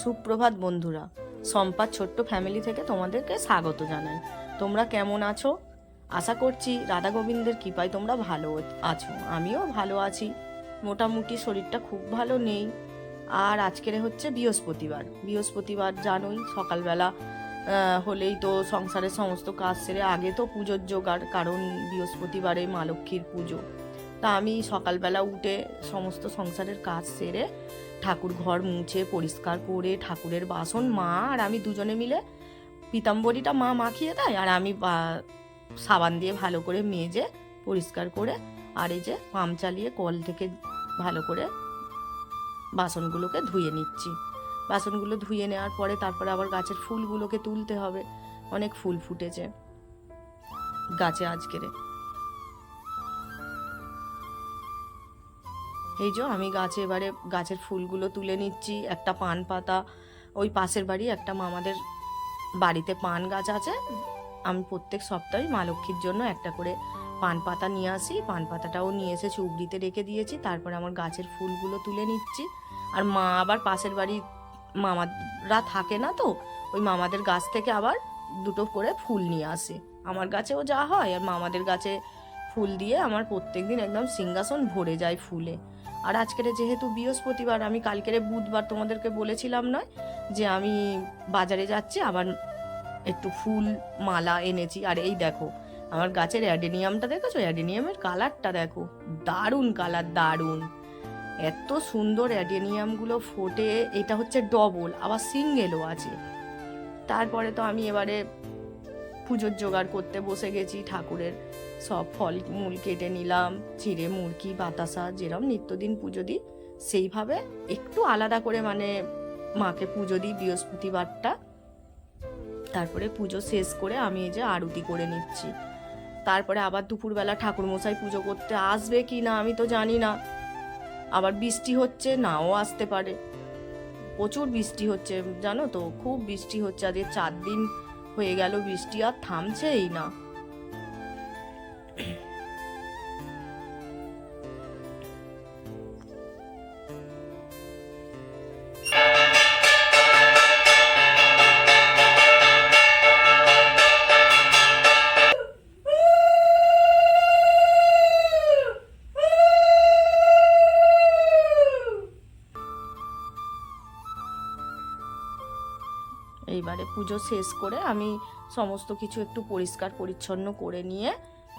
সুপ্রভাত বন্ধুরা, সম্পার ছোট্ট ফ্যামিলি থেকে তোমাদেরকে স্বাগত জানাই। তোমরা কেমন আছো? আশা করছি রাধা গোবিন্দের কৃপায় তোমরা ভালো আছো। আমিও ভালো আছি, মোটামুটি শরীরটা খুব ভালো নেই। আর আজকের হচ্ছে বৃহস্পতিবার জানোই, সকালবেলা হলেই তো সংসারের সমস্ত কাজ সেরে আগে তো পুজোর জোগাড়, কারণ বৃহস্পতিবারে মা লক্ষ্মীর পুজো। তা আমি সকালবেলা উঠে সমস্ত সংসারের কাজ সেরে ঠাকুর ঘর মুছে পরিষ্কার করে ঠাকুরের বাসন মা আর আমি দুজনে মিলে পিতাম্বরীটা মা মাখিয়ে দেয়, আর আমি সাবান দিয়ে ভালো করে মেজে পরিষ্কার করে, আর এই যে পাম্প চালিয়ে কল থেকে ভালো করে বাসনগুলোকে ধুয়ে নিচ্ছি। বাসনগুলো ধুয়ে নেওয়ার পরে তারপরে আবার গাছের ফুলগুলোকে তুলতে হবে। অনেক ফুল ফুটেছে গাছে আজকেরে। এই যে আমি এবারে গাছের ফুলগুলো তুলে নিচ্ছি। একটা পান পাতা, ওই পাশের বাড়ি একটা মামাদের বাড়িতে পান গাছ আছে, আমি প্রত্যেক সপ্তাহে মা লক্ষ্মীর জন্য একটা করে পান পাতা নিয়ে আসি। পান পাতাটাও নিয়ে এসে চুবড়িতে রেখে দিয়েছি। তারপরে আমার গাছের ফুলগুলো তুলে নিচ্ছি। আর মা আবার পাশের বাড়ি মামারা থাকে না, তো ওই মামাদের গাছ থেকে আবার দুটো করে ফুল নিয়ে আসে। আমার গাছেও যা হয় আর মামাদের গাছে ফুল দিয়ে আমার প্রত্যেকদিন একদম সিংহাসন ভরে যায় ফুলে। আর আজকের যেহেতু বৃহস্পতিবার, আমি কালকের বুধবার তোমাদেরকে বলেছিলাম নয় যে আমি বাজারে যাচ্ছি, আবার একটু ফুল মালা এনেছি। আর এই দেখো আমার গাছের অ্যাডেনিয়ামটা দেখেছো? অ্যাডেনিয়ামের কালারটা দেখো, দারুণ কালার, দারুণ, এত সুন্দর অ্যাডেনিয়ামগুলো ফোটে। এটা হচ্ছে ডবল, আবার সিঙ্গেলও আছে। তারপরে তো আমি এবারে পুজোর জোগাড় করতে বসে গেছি। ঠাকুরের সব ফল মূল কেটে নিলাম, চিড়ে মুরকি বাতাসা, যেরকম নিত্যদিন পুজো দিই সেইভাবে একটু আলাদা করে মানে মাকে পুজো দিই বৃহস্পতিবারটা। তারপরে পুজো শেষ করে আমি এই যে আরতি করে নিচ্ছি। তারপরে আবার দুপুরবেলা ঠাকুরমশাই পুজো করতে আসবে কি না আমি তো জানি না। আবার বৃষ্টি হচ্ছে, নাও আসতে পারে। প্রচুর বৃষ্টি হচ্ছে জানো তো, খুব বৃষ্টি হচ্ছে। আজকে 4 দিন হয়ে গেল বৃষ্টি আর থামছেই না। এইবারে পুজো শেষ করে আমি সমস্ত কিছু একটু পরিষ্কার পরিচ্ছন্ন করে নিয়ে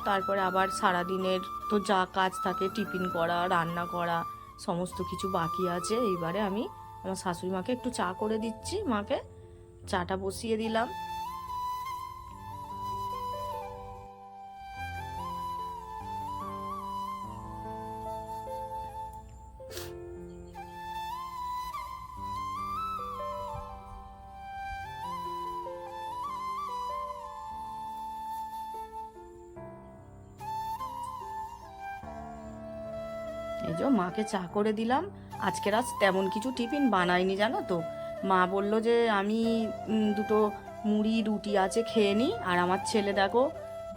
তারপরে আবার সারাদিনের তো যা কাজ থাকে, টিফিন করা, রান্না করা, সমস্ত কিছু বাকি আছে। এইবারে আমি আমার শাশুড়ি মাকে একটু চা করে দিচ্ছি। মাকে চাটা বসিয়ে দিলাম। এই যে মাকে চা করে দিলাম। আজকের তেমন কিছু টিফিন বানাইনি জানো তো। মা বলল যে আমি দুটো মুড়ি রুটি আছে খেয়ে নিই। আর আমার ছেলে দেখো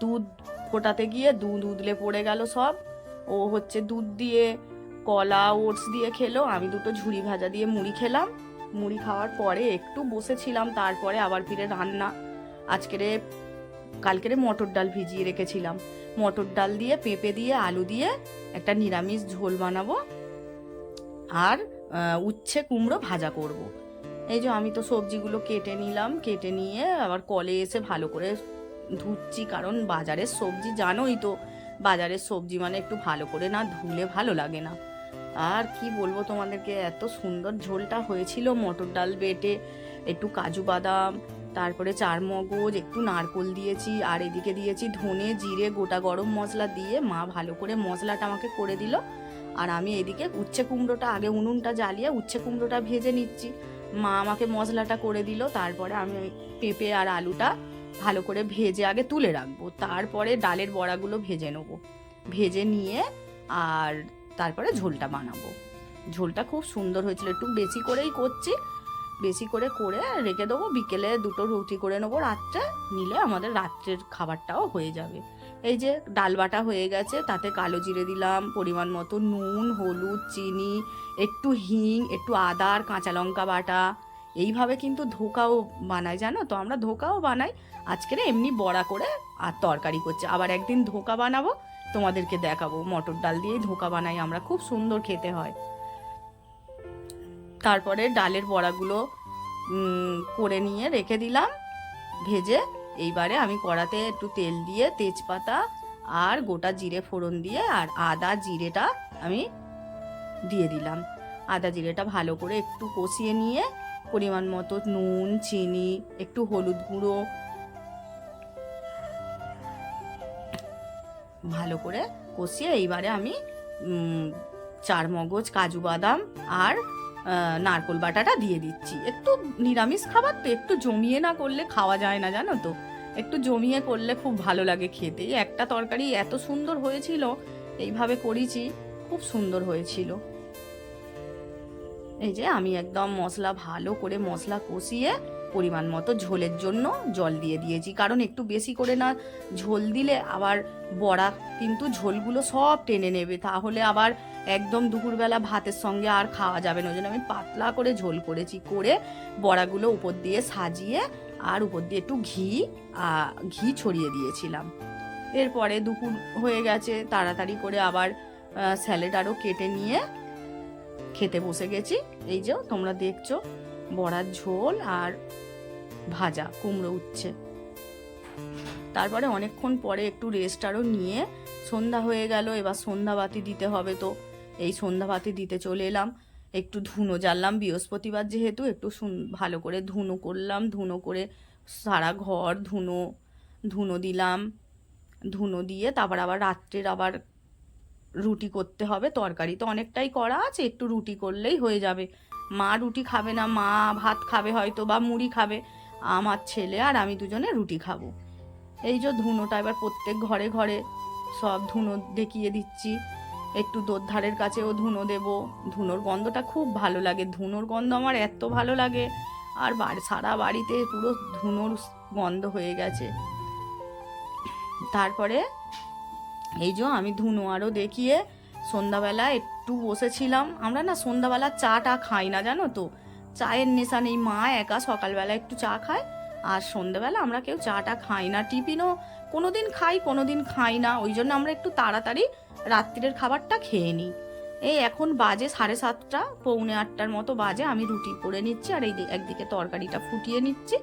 দুধ ফোটাতে গিয়ে দুধ উদলে পড়ে গেল সব। ও হচ্ছে দুধ দিয়ে কলা ওটস দিয়ে খেলো, আমি দুটো ঝুড়ি ভাজা দিয়ে মুড়ি খেলাম। মুড়ি খাওয়ার পরে একটু বসেছিলাম, তারপরে আবার ফিরে রান্না। কালকেরে মটর ডাল ভিজিয়ে রেখেছিলাম, মটর ডাল দিয়ে পেঁপে দিয়ে আলু দিয়ে একটা নিরামিষ ঝোল বানাবো। আর উচ্ছে কুমড়ো ভাজা করব। এই যে আমি তো সবজিগুলো কেটে নিলাম, কেটে নিয়ে আবার কলে এসে ভালো করে ধুচ্ছি, কারণ বাজারের সবজি জানোই তো, বাজারের সবজি মানে একটু ভালো করে না ধুলে ভালো লাগে না। আর কি বলবো তোমাদেরকে, এত সুন্দর ঝোলটা হয়েছিল। মটর ডাল বেটে একটু কাজু বাদাম, তারপরে চারমগজ, একটু নারকোল দিয়েছি, আর এদিকে দিয়েছি ধনে জিরে গোটা গরম মশলা দিয়ে মা ভালো করে মশলাটা আমাকে করে দিল। আর আমি এদিকে উচ্ছে কুমড়োটা আগে উনুনটা জ্বালিয়ে উচ্ছে কুমড়োটা ভেজে নিচ্ছি। মা আমাকে মশলাটা করে দিল। তারপরে আমি পেঁপে আর আলুটা ভালো করে ভেজে আগে তুলে রাখবো, তারপরে ডালের বড়াগুলো ভেজে নেবো। ভেজে নিয়ে আর তারপরে ঝোলটা বানাবো। ঝোলটা খুব সুন্দর হয়েছিল, একটু বেশি করেই করছি। বেশি করে রেখে দেবো, বিকেলে দুটো রুটি করে নেবো, রাত্রে নিলে আমাদের রাত্রের খাবারটাও হয়ে যাবে। এই যে ডাল বাটা হয়ে গেছে, তাতে কালো জিরে দিলাম, পরিমাণ মতো নুন, হলুদ, চিনি, একটু হিং, একটু আদা আর কাঁচা লঙ্কা বাটা, এইভাবে কিন্তু ধোকাও বানাই, জানো তো, আমরা ধোকাও বানাই। আজকের এমনি বড়া করে আর তরকারি করছে, আবার একদিন ধোকা বানাবো, তোমাদেরকে দেখাবো। মটর ডাল দিয়েই ধোকা বানাই আমরা, খুব সুন্দর খেতে হয়। তারপরে ডালের বড়াগুলো করে নিয়ে রেখে দিলাম ভেজে। এইবারে আমি কড়াতে একটু তেল দিয়ে তেজপাতা আর গোটা জিরে ফোড়ন দিয়ে আর আদা জিরেটা আমি দিয়ে দিলাম। আদা জিরেটা ভালো করে একটু কষিয়ে নিয়ে পরিমাণ মতো নুন, চিনি, একটু হলুদ গুঁড়ো ভালো করে কষিয়ে এইবারে আমি চারমগজ, কাজু বাদাম আর নারকোল বাটাটা দিয়ে দিচ্ছি। একটু নিরামিষ খাবার তো একটু জমিয়ে না করলে খাওয়া যায় না, জানো তো, একটু জমিয়ে করলে খুব ভালো লাগে খেতে। একটা তরকারি এত সুন্দর হয়েছিল, এইভাবে করেছি, খুব সুন্দর হয়েছিল। এই যে আমি একদম মশলা ভালো করে মশলা কষিয়ে পরিমাণ মতো ঝোলের জন্য জল দিয়ে দিয়েছি, কারণ একটু বেশি করে না ঝোল দিলে আবার বড়া কিন্তু ঝোলগুলো সব টেনে নেবে, তাহলে আবার একদম দুপুরবেলা ভাতের সঙ্গে আর খাওয়া যাবে না। ওই জন্য আমি পাতলা করে ঝোল করেছি, করে বড়াগুলো উপর দিয়ে সাজিয়ে আর উপর দিয়ে একটু ঘি ছড়িয়ে দিয়েছিলাম। এরপরে দুপুর হয়ে গেছে, তাড়াতাড়ি করে আবার স্যালাড আরও কেটে নিয়ে খেতে বসে গেছি। এই যে তোমরা দেখছো বড়ার ঝোল আর ভাজা কুমড়ো উচ্ছে। তারপরে অনেকক্ষণ পরে একটু রেস্ট আরও নিয়ে সন্ধ্যা হয়ে গেল, এবার সন্ধ্যাবাতি দিতে হবে, তো এই সন্ধ্যাবাতি দিতে চলে এলাম। একটু ধুনো জ্বাললাম, বৃহস্পতিবার যেহেতু একটু ভালো করে ধুনো করলাম, ধুনো করে সারা ঘর ধুনো দিলাম। ধুনো দিয়ে তারপর আবার রাত্রের আবার রুটি করতে হবে, তরকারি তো অনেকটাই করা আছে, একটু রুটি করলেই হয়ে যাবে। মা রুটি খাবে না, মা ভাত খাবে হয়তো বা মুড়ি খাবে, আমার ছেলে আর আমি দুজনে রুটি খাবো। এই যে ধুনোটা এবার প্রত্যেক ঘরে ঘরে সব ধুনো দেখিয়ে দিচ্ছি। একটু দোরধারের কাছেও ধুনো দেব, ধুনোর গন্ধটা খুব ভালো লাগে, ধুনোর গন্ধ আমার এত ভালো লাগে, আর সারা বাড়িতে পুরো ধুনোর গন্ধ হয়ে গেছে। তারপরে এই যে আমি ধুনো আরও দেখিয়ে সন্ধ্যাবেলা একটু বসেছিলাম। আমরা না সন্ধ্যাবেলা চাটা খাই না, জানো তো, চায়ের নেশা নেই। মা একা সকালবেলা একটু চা খায়, আর সন্ধ্যাবেলা আমরা কেউ চাটা খাই না। টিফিনও কোনোদিন খাই, কোনোদিন খাই না, ওই জন্য আমরা একটু তাড়াতাড়ি রাত্রিরের খাবারটা খেয়ে নিই। এই এখন বাজে 7:30, পৌনে 8টার মতো বাজে। আমি রুটি করে নিচ্ছি আর এই একদিকে তরকারিটা ফুটিয়ে নিচ্ছি।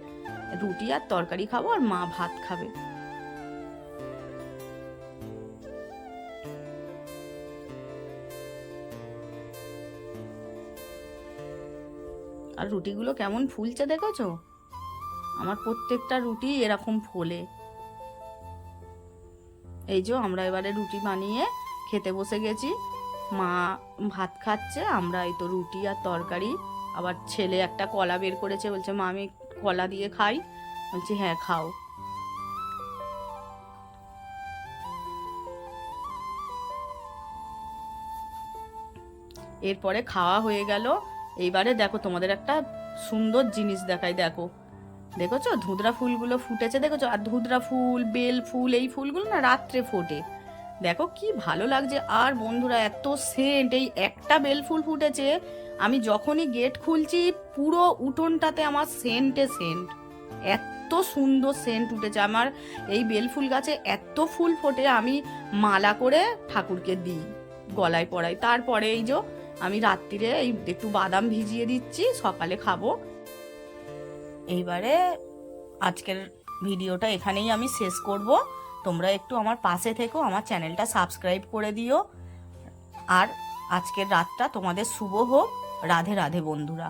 রুটি আর তরকারি খাবো, আর মা ভাত খাবে। আর রুটিগুলো কেমন ফুলছে দেখেছো? আমার প্রত্যেকটা রুটি এরকম ফোলে। এই যে আমরা এবারে রুটি বানিয়ে খেতে বসে গেছি। মা ভাত খাচ্ছে, আমরা এই তো রুটি আর তরকারি। আবার ছেলে একটা কলা বের করেছে, বলছে মা আমি কলা দিয়ে খাই। বলছি হ্যাঁ খাও। এরপরে খাওয়া হয়ে গেল। এইবারে দেখো তোমাদের একটা সুন্দর জিনিস দেখাই, দেখো, দেখেছো ধুতরা ফুলগুলো ফুটেছে, দেখেছো? আর ধুতরা ফুল, বেল ফুল, এই ফুলগুলো না রাত্রে ফোটে, দেখো কি ভালো লাগছে। আর বন্ধুরা এত সেন্ট, এই একটা বেল ফুল ফুটেছে, আমি যখনই গেট খুলছি পুরো উঠোনটাতে আমার সেন্টে সেন্ট, এত সুন্দর সেন্ট উঠেছে আমার। এই বেল ফুল গাছে এত ফুল ফোটে, আমি মালা করে ঠাকুরকে দিই, গলায় পরাই। তারপরে এই যে আমি রাত্রিরে এই একটু বাদাম ভিজিয়ে দিচ্ছি, সকালে খাবো। এইবারে আজকের ভিডিওটা এখানেই আমি শেষ করব। তোমরা একটু আমার পাশে থেকো, আমার চ্যানেলটা সাবস্ক্রাইব করে দিও। আর আজকের রাতটা তোমাদের শুভ হোক। রাধে রাধে বন্ধুরা।